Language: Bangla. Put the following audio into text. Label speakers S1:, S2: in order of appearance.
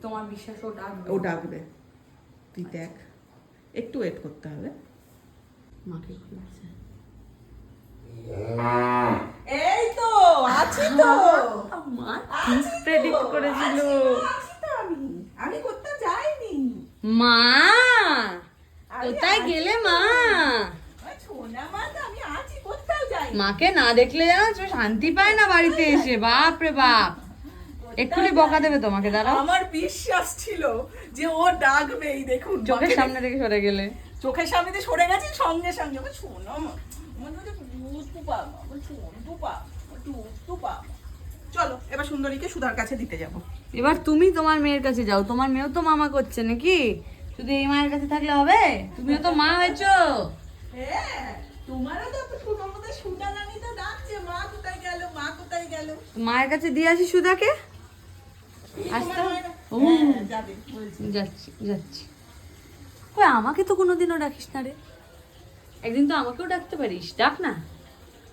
S1: তোমার বিশ্বাস ও ডাকবে।
S2: ও ডাকবে, তুই দেখ, একটু ওয়েট করতে হবে। মাকে খুলছে। এই তো আছি তো। মা ঠিক প্রেডিক্ট করেছিল। আমি কোথাও যাইনি। মা কোথায় গেলে মা? মাকে না দেখলে জানো তুমি শান্তি পায় না বাড়িতে এসে। বাপ রে বাপ, এক্ষুনি বকা দেবে তোমাকে। দাঁড়াও,
S3: আমার বিশ্বাস ছিল যে ও ডাকবে। এই দেখুন
S2: চোখের সামনে থেকে সরে গেলে।
S3: চোখের সামনে দিয়ে সরে গেছে সঙ্গে সঙ্গে। শোনো চলো এবার সুন্দরীকে সুধার কাছে দিতে যাব।
S1: এবার তুমি তোমার মেয়ের কাছে যাও। তোমার মেয়েও তো মামা করছে নাকি? শুধু এই মায়ের কাছে থাকলে হবে? তুমিও তো মা হয়েছো।
S3: হ্যাঁ, তোমারও তো তোমাদের সুধা রানী তো ডাকছে, মা কোথায় গেল, মা কোথায় গেল।
S1: মায়ের কাছে দিয়ে আসি সুধাকে। আসতে
S3: যাবে বলছি।
S1: যাচ্ছি যাচ্ছি। কই আমাকে তো কোনোদিনও ডাকিস না রে। একদিন তো আমাকেও ডাকতে পারিস, ডাক না।